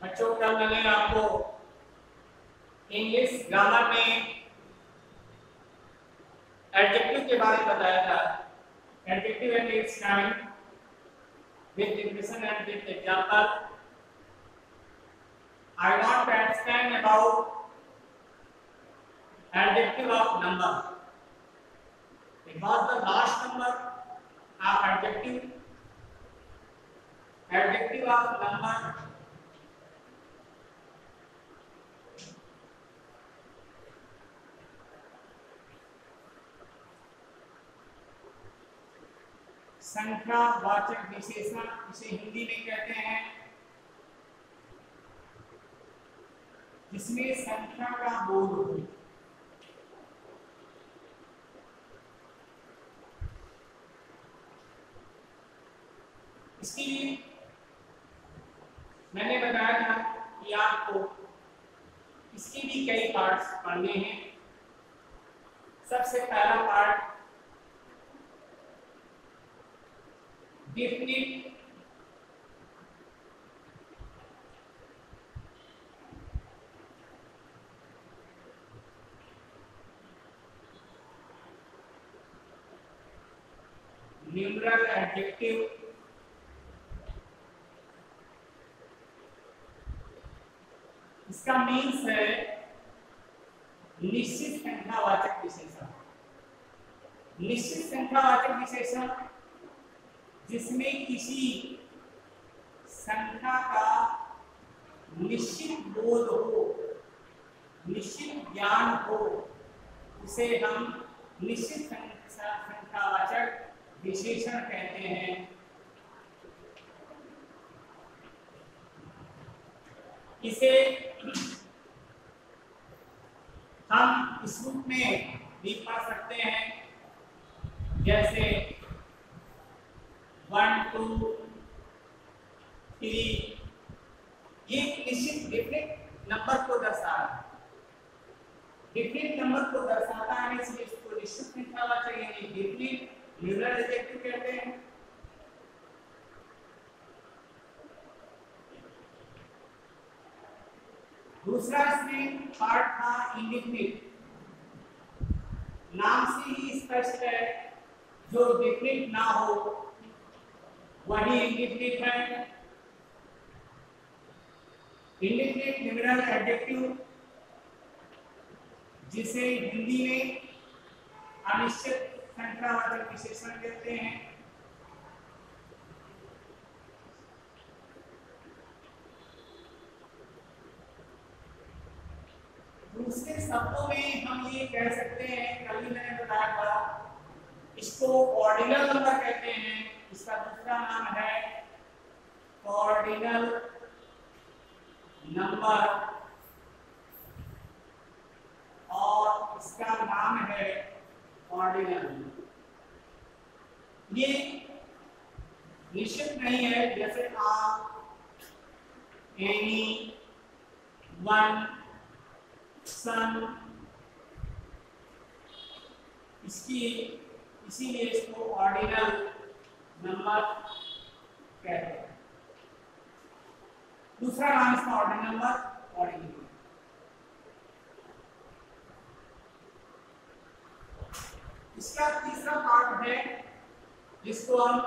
बच्चों कल मैंने आपको इंग्लिश ग्रामर में एडजेक्टिव के बारे में बताया था। Adjective and it's kind with definition and with example. I want to explain about adjective of number because the last number of adjective of number संख्या वाचक विशेषण, इसे हिंदी में कहते हैं, जिसमें संख्या का बोध हो। इसके लिए मैंने बताया था कि आपको इसके भी कई पार्ट्स पढ़ने हैं। सबसे पहला पार्ट डेफिनिट न्यूमरल एडजेक्टिव, इसका मीन्स है निश्चित संख्यावाचक विशेषण। निश्चित संख्यावाचक विशेषण जिसमें किसी संख्या का निश्चित बोध हो, निश्चित ज्ञान हो, उसे हम निश्चित संख्यावाचक विशेषण कहते हैं। इसे हम इस रूप में भी पढ़ सकते हैं, जैसे 1 2 3। ये निश्चित डिफरेंट नंबर को दर्शा रहा है, डिफरेंट नंबर को दर्शाता है, इसलिए इसको निश्चित संख्यावाचक यानी डिफरेंट न्यूमरल एडजेक्टिव कहते हैं। दूसरा इसमें पार्ट था इंडिफिनिट। नाम से ही स्पष्ट है, जो डिफरेंट ना हो वही इंडिफिनिट है। इंडिफिनिट न्यूमरल एडजेक्टिव जिसे हिंदी में अनिश्चित संख्यावाचक विशेषण कहते हैं। दूसरे शब्दों में हम ये कह सकते हैं, कल ही मैंने बताया था, इसको ऑर्डिनल नंबर कहते हैं। इसका दूसरा नाम है ऑर्डिनल नंबर और इसका नाम है ऑर्डिनल। ये निश्चित नहीं है, जैसे आप, एनी, वन, सन, इसीलिए इसको ऑर्डिनल नंबर कहते हैं। दूसरा नाम इसका ऑर्डिनल नंबर ऑर्डिनल। इसका तीसरा पार्ट है जिसको हम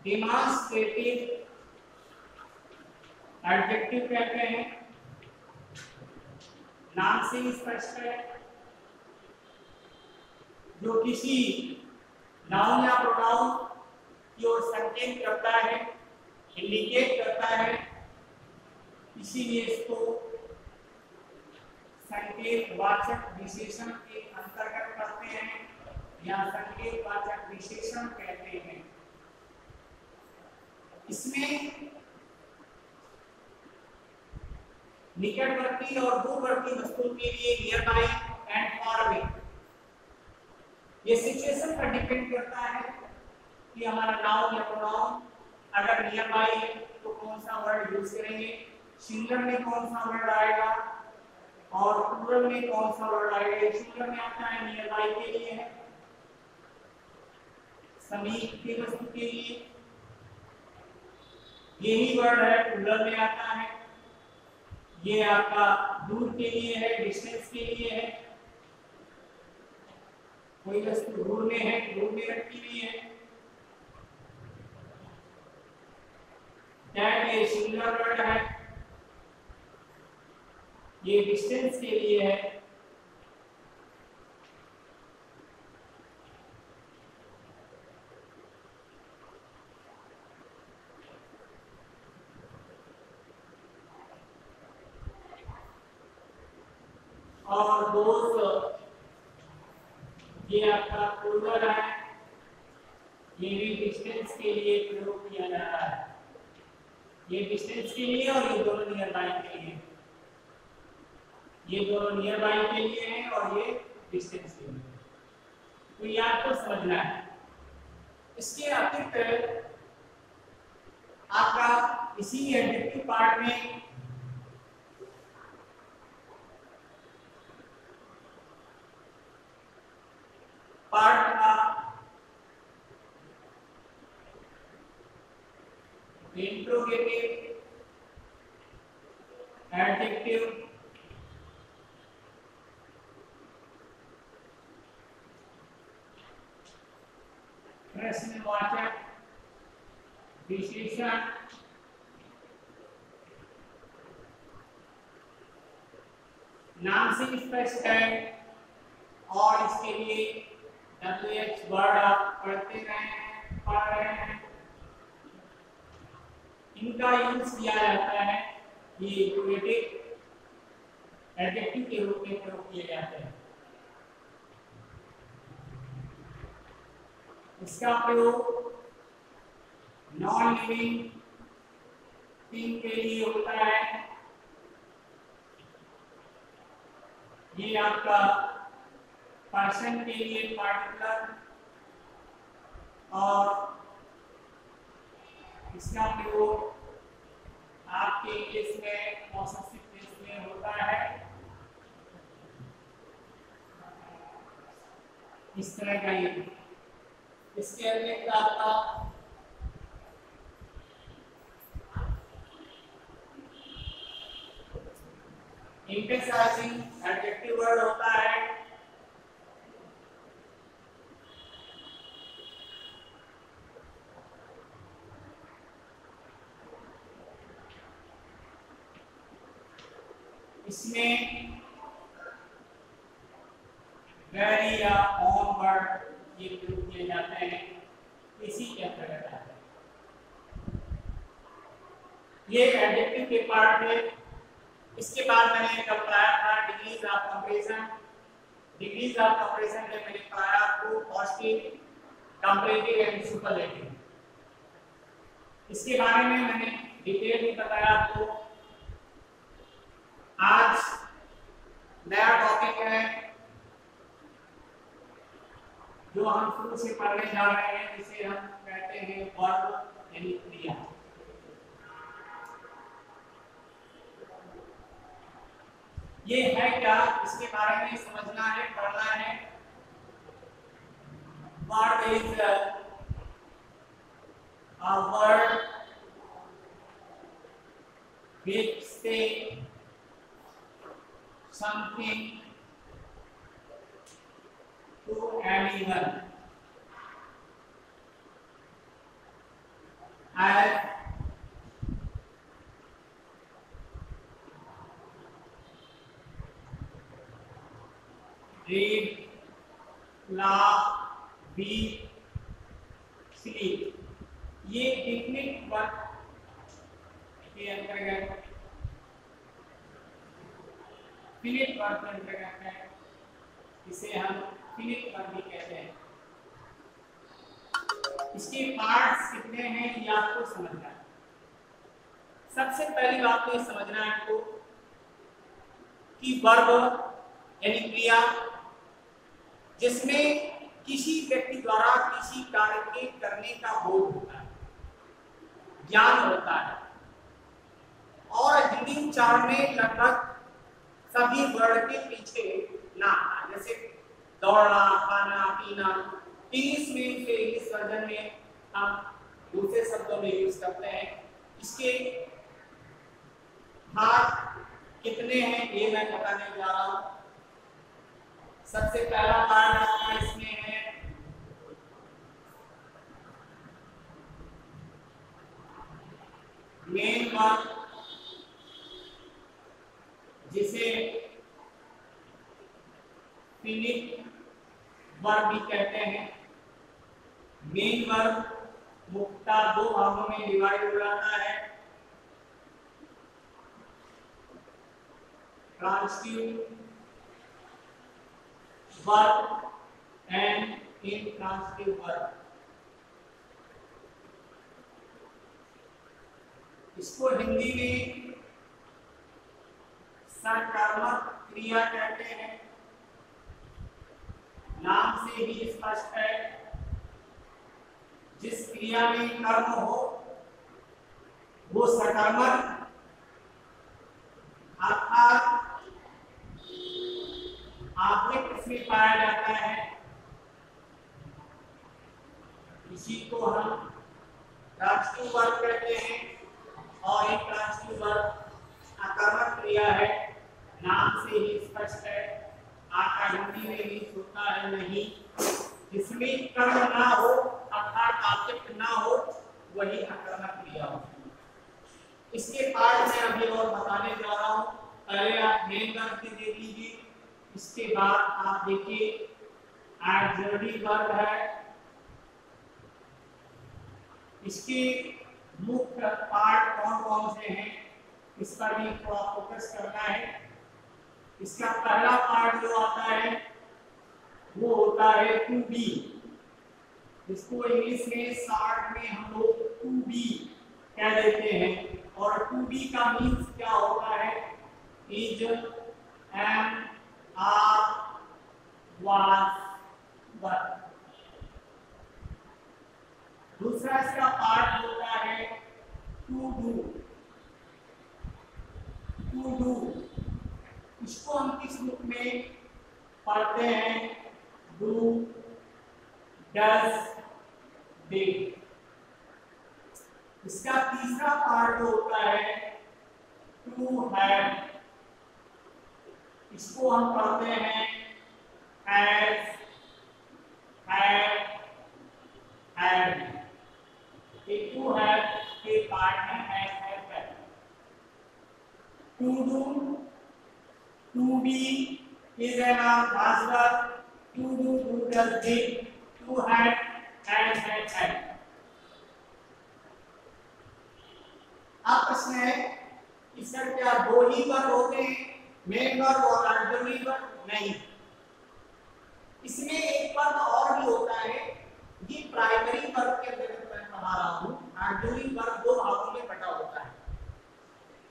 डेमॉन्स्ट्रेटिव एडजेक्टिव कहते हैं। नाम से ही स्पष्ट है, जो किसी नाउन या प्रोनाउन की ओर संकेत करता है, इंडिकेट करता है, इसीलिए इसको संकेतवाचक विशेषण के अंतर्गत करते हैं या संकेतवाचक विशेषण कहते हैं। इसमें निकटवर्ती और दूरवर्ती वस्तुओं के लिए near by and far away, ये सिचुएशन पर डिपेंड करता है कि हमारा नाउन या प्रोनाउन अगर नियर बाय है तो कौन सा वर्ड यूज करेंगे, सिंगुलर में कौन सा वर्ड आएगा और प्लूरल में कौन सा वर्ड आएगा। सिंगुलर में आता है नियर बाय के लिए है, समीप की वस्तु के लिए, यही वर्ड है प्लूरल में आता है। ये आपका दूर के लिए है, डिस्टेंस के लिए है। कोई वस्तु दूर में है, दूर में रखी हुई है। दैट ये सिंगुलर वर्ड है, ये डिस्टेंस के लिए है। और दोस्त ये आपका प्लूरल है, ये भी डिस्टेंस के लिए प्रयोग किया जा रहा है। ये डिस्टेंस के लिए और ये दोनों नियर बाई के लिए, ये दोनों नियर बाई के लिए हैं और ये डिस्टेंस के लिए। तो ये आपको समझना है। इसके अतिरिक्त आपका इसी एडजेक्टिव पार्ट में पार्ट का इंट्रोगेटिव एडजेक्टिव प्रश्नवाचक विशेषण नाम से स्पष्ट है और इसके लिए WH वर्ड आप पढ़ते पढ़ रहे हैं। इनका यूज किया जाता है, ये इंट्रोगेटिव एडजेक्टिव के रूप में प्रयोग किए जाते हैं। इसका प्रयोग नॉन लिविंग थिंग के लिए होता है। ये आपका पर्सन के लिए पार्टिकुलर, और इसका प्रयोग आपके इंग्लिश में पॉसेसिव केस में होता है। इस तरह का ये इसके अतिरिक्त आपका एम्फसाइजिंग एडजेक्टिव वर्ड होता है। इसमें वेरी या ऑन वर्ड ये प्रयोग किए जाते हैं, इसी के अंतर्गत आते हैं। ये एडजेक्टिव के पार्ट में। इसके बाद मैंने कल पढ़ाया था degrees of comparison. Degrees of comparison में मैंने पढ़ाया आपको पॉजिटिव, कंपैरेटिव एंड सुपरलेटिव। इसके बारे में मैंने डिटेल में बताया आपको। आज नया टॉपिक है जो हम शुरू से पढ़ने जा रहे हैं, जिसे हम कहते हैं वर्ब यानी क्रिया। ये है क्या, इसके बारे में समझना है, पढ़ना है। Verb is a word which say something to anyone as read, laugh, be, sleep। ये टेक्निक वर्ब के अंतर्गत फिनिट वर्ब के अंतर्गत है। इसे हम फिनिट वर्ब भी कहते हैं। इसके पार्ट्स कितने हैं ये आपको समझना है। सबसे पहली बात तो ये समझना है आपको कि वर्ब यानी क्रिया जिसमें किसी व्यक्ति द्वारा किसी कार्य के करने का बोध होता है, ज्ञान होता है। और हिंदी उच्चारण में लगभग सभी वर्ड के पीछे ना आता, जैसे दौड़ना, खाना, पीना। इंग्लिश में से इंग्लिश वर्जन में हम दूसरे शब्दों में यूज करते हैं इसके भाग कितने हैं ये मैं बताने जा रहा हूं। सबसे पहला पार्ट आपका इसमें है मेन वर्ब, जिसे फिनिट वर्ब भी कहते हैं। मेन वर्ब मुख्यतः दो भागों में डिवाइड हो जाता है, transitive verb and intransitive verb. इसको हिंदी में सकर्मक क्रिया कहते हैं। नाम से ही स्पष्ट है, जिस क्रिया में कर्म हो वो सकर्मक अर्थात आत्मिक इसमें पाया जाता है। इसी को हम ट्रांसिटिव वर्ब कहते हैं और एक ट्रांसिटिव वर्ब अकर्मक क्रिया है। नाम से ही स्पष्ट है, आपका हिंदी में भी होता है नहीं, जिसमें कर्म ना हो अर्थात आत्मिक ना हो वही अकर्मक क्रिया हो। इसके पार्ट में अभी और बताने जा रहा हूं। पहले आप मेन वर्ब की देख लीजिए, इसके बाद आप देखिए ऑक्सिलरी वर्ब है। इसके मुख्य पार्ट कौन कौन से हैं इस पर भी थोड़ा फोकस करना है। इसका पहला पार्ट जो आता है वो होता है टू बी। इसको इंग्लिश में शॉर्ट में हम लोग टू बी कह देते हैं। और टू बी का मीन्स क्या होता है? इज, एम, आर, वाज, वर। दूसरा इसका पार्ट होता है टू डू। टू डू इसको हम किस रूप में पढ़ते हैं? Do, does, did. इसका तीसरा पार्ट जो होता है टू हैव, इसको हम पढ़ते हैं हैज, हैड, हैड। ये टू हैव के पार्ट है has, had, had. To do, to be is an verb, to do, do, does, did, to had, had। अब प्रश्न है इसका क्या दो ही वर्ब होते हैं, मेन वर्ब और ऑक्सिलरी वर्ब? नहीं, इसमें एक वर्ब और भी होता है। ये प्राइमरी वर्ब के अंतर्गत मैं पढ़ा रहा हूं। ऑक्सिलरी वर्ब दो भागों में बटा होता है।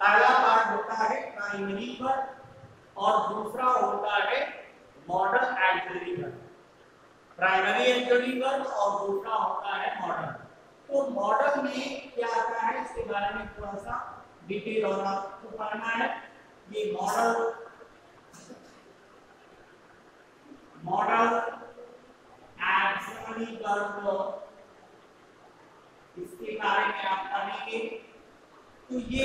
पहला पार्ट होता है प्राइमरी वर्ब और दूसरा होता है model auxiliary verb. Primary auxiliary verb और दूसरा होता है मॉडल। तो मॉडल में क्या आता है इसके बारे में थोड़ा सा डिटेल और आपको पढ़ना है। ये मॉडल ऑक्सिलरी वर्ब इसके बारे में आप पढ़ेंगे। तो ये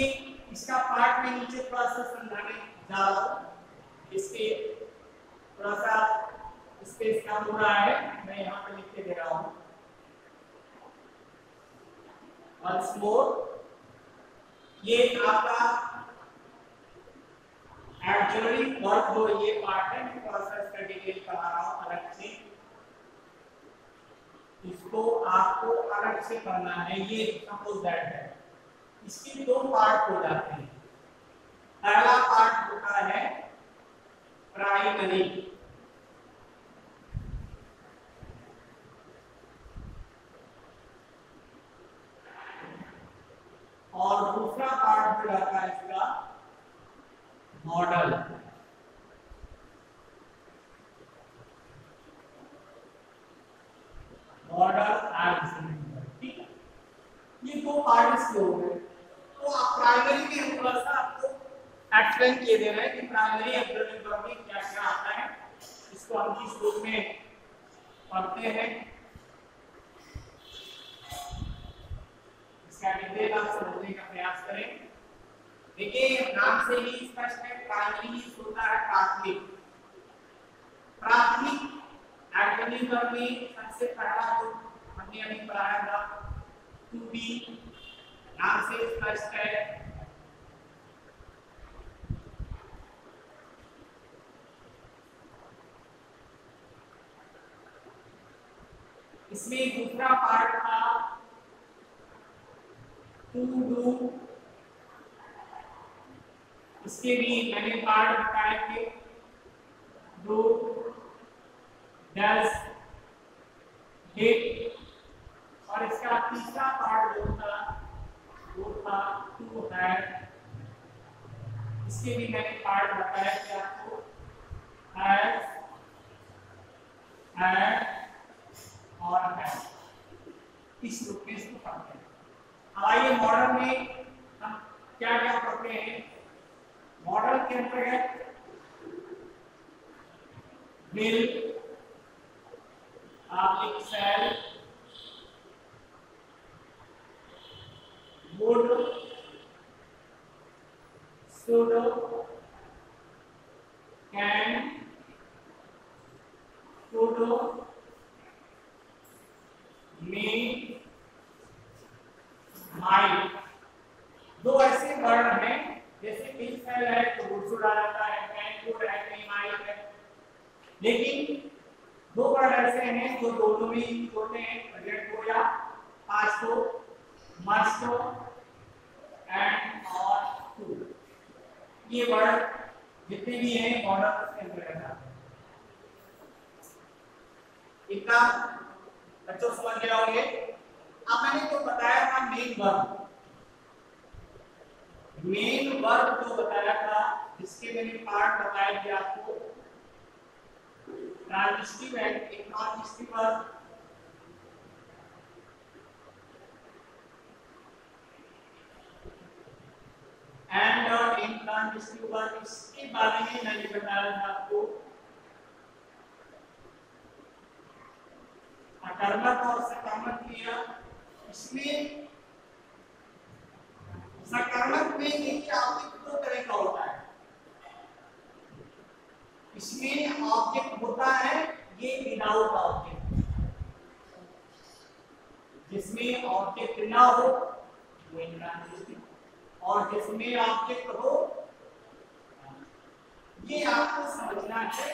इसका पार्ट में नीचे थोड़ा सा समझाने जा रहा हूं। इसके थोड़ा सा स्पेस कम हो रहा है, मैं यहाँ पे लिख के दे रहा हूँ। Once more, ये आपका ऑक्सिलरी वर्ब जो ये पार्ट है, मैं थोड़ा सा इसका डिटेल पढ़ा रहा हूँ अलग से। इसको आपको अलग से पढ़ना है। ये सपोज दैट है, इसके दो पार्ट हो जाते हैं। पहला पार्ट होता है प्राइमरी और दूसरा पार्ट हो जाता है इसका मॉडल। ठीक है, ये दो पार्ट इसके हो गए। तो आप प्राइमरी में थोड़ा सा आपको एक्सप्लेन किए दे रहे हैं कि प्राइमरी ऑक्सिलरी वर्ब में क्या क्या आता है। इसको हम किस रूप में पढ़ते हैं। इसका डिटेल आप समझने का प्रयास करें। देखिए नाम से ही स्पष्ट है, प्राइमरी होता है प्राथमिक। प्राथमिक एल्गोरिथम में सबसे पहला जो हमने अभी पढ़ाया था 2D, नाम से स्पष्ट है। इसमें दूसरा पार्ट था 2Do, इसके भी मैंने पार्ट बताए थे, डू, डज, डिड, और इसका तीसरा पार्ट जो था वो था टू हैड, इसके भी मैंने पार्ट बताया कि आपको हैज, हैड और हैड, इस रूप में इसको पढ़ते हैं। अब आइए मॉडल में हम क्या क्या पढ़ते हैं। मॉडल के अंतर्गत विल, आप लिख cell, would, should, can, should, may, might, दो ऐसे वर्ड हैं जैसे विल सेल है तो would should आ जाता है, can should है, may might है, लेकिन दो वर्ड ऐसे हैं जो दोनों में यूज होते हैं, प्रेजेंट हो या पास्ट हो, मस्ट हो एंड और टू। ये वर्ड जितने भी हैं मॉडल के अंतर्गत आते हैं। इतना बच्चों समझ गए होंगे। अब मैंने तो बताया था मेन वर्ब, मेन वर्ब जो बताया था जिसके मैंने पार्ट बताया थे आपको, transitive and intransitive verb, and intransitive verb, इसके बारे में मैंने बताया था आपको। अकर्मक और सकर्मक क्रिया, इसमें सकर्मक में देखिए ऑब्जेक्ट दो तरह का होता है। इसमें ऑब्जेक्ट होता है ये विदाउट ऑब्जेक्ट, जिसमें ऑब्जेक्ट ना हो वो इंट्रांजिटिव, और जिसमें ऑब्जेक्ट हो ये आपको समझना है।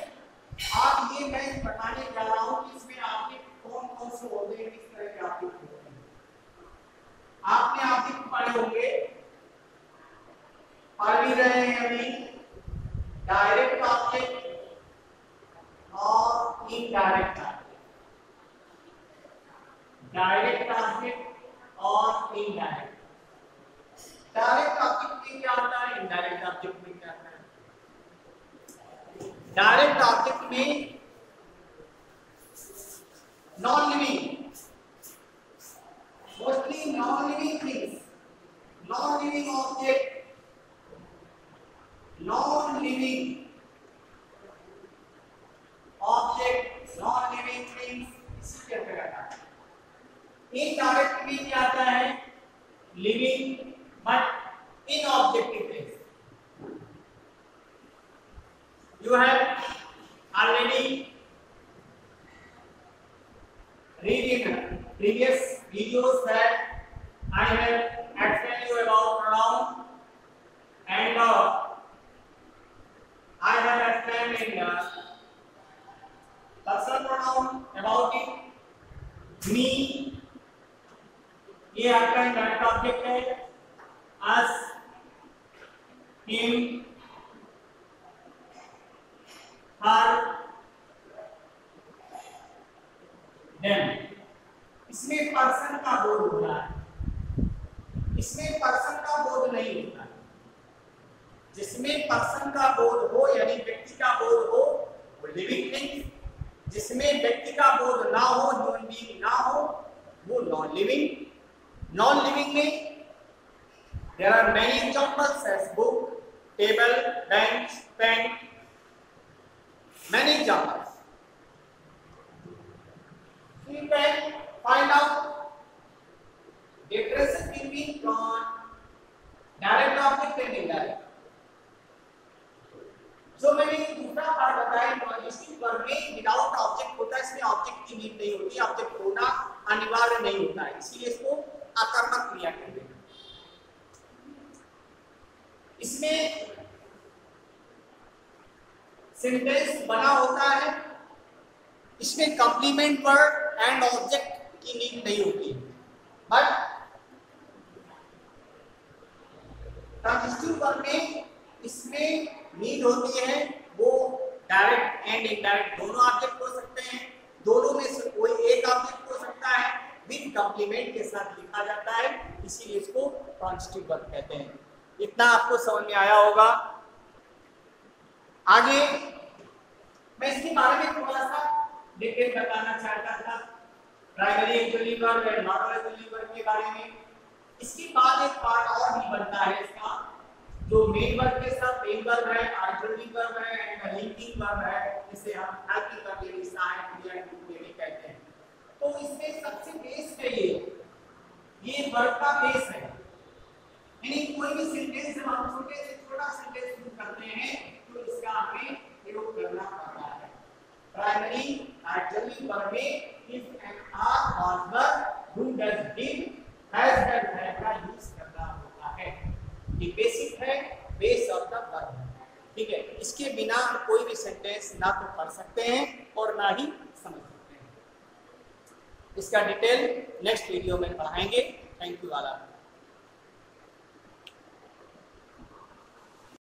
आप ये मैं बताने जा रहा हूं कि इसमें ऑब्जेक्ट कौन कौन से होते हैं, किस तरह के ऑब्जेक्ट होते हैं। आपने ऑब्जेक्ट पढ़े होंगे, पढ़ भी रहे हैं अभी, डायरेक्ट ऑब्जेक्ट और इनडायरेक्ट ऑब्जेक्ट, डायरेक्ट ऑब्जेक्ट और इनडायरेक्ट। डायरेक्ट ऑब्जेक्ट में क्या होता है, इनडायरेक्ट ऑब्जेक्ट में क्या होता है। डायरेक्ट ऑब्जेक्ट में non living, mostly non living things, non living object, non living object, non living things, इसी के अंतर्गत आता है। इनडायरेक्ट में क्या आता है, living but inobjective things. You have already read in previous videos that I have explained you about pronoun, and I have explained in personal pronoun about it. Me, ये आपका indirect object है, us, him, her, them। इसमें person का बोध हो रहा है, इसमें पर्सन का बोध नहीं होता। जिसमें पर्सन का बोध हो यानी व्यक्ति का बोध हो वो लिविंग थिंग, जिसमें व्यक्ति का बोध ना हो, ह्यूमन बीइंग ना हो, वो नॉन लिविंग। नॉन लिविंग में there are many examples as book, table, bench, pen, many examples. You can find out differences between direct object and indirect। जो मैंने दूसरा पार्ट बताया लॉजिस्टिक वर्ब में विदाउट ऑब्जेक्ट होता है, इसमें ऑब्जेक्ट की नीड नहीं होती, ऑब्जेक्ट होना अनिवार्य नहीं होता है, इसीलिए इसको आकर्मक क्रिया कहते हैं। इसमें सेंटेंस बना होता है, इसमें कंप्लीमेंट वर्ब एंड ऑब्जेक्ट की नीड नहीं होती, बट ट्रांजिटिव वर्ब में इसमें नीड होती है। वो डायरेक्ट एंड इनडायरेक्ट दोनों ऑब्जेक्ट हो सकते हैं, दोनों में से कोई एक ऑब्जेक्ट हो सकता है, विद कंप्लीमेंट के साथ लिखा जाता है, इसीलिए इसको ट्रांजिटिव वर्ब कहते हैं। इतना आपको समझ में आया होगा। आगे मैं इसके बारे में थोड़ा सा डिटेल बताना चाहता था, primary actually verb and normal actually verb के बारे में। इसके बाद एक पार्ट और भी बनता है इसका, जो मेन वर्ब के साथ मेन वर्ब है, ऑक्सिलरी वर्ब है एंड लिंकिंग वर्ब है, जिसे हम हेल्पिंग वर्ब या साइन या भी कहते हैं। तो इसमें सबसे बेस है ये वर्ब का बेस है, यानी कोई भी सेंटेंस हम छोटे से छोटा सेंटेंस यूज करते हैं तो इसका हमें प्रयोग करना पड़ता है। प्राइमरी ऑक्सिलरी वर्ब में if and are was verb do does did has done have का यूज करना होता है। ये बेसिक है, बेस ऑफ द वर्ब, ठीक है। इसके बिना हम कोई भी सेंटेंस ना तो पढ़ सकते हैं और ना ही समझ सकते हैं। इसका डिटेल नेक्स्ट वीडियो में पढ़ाएंगे। Thank you all.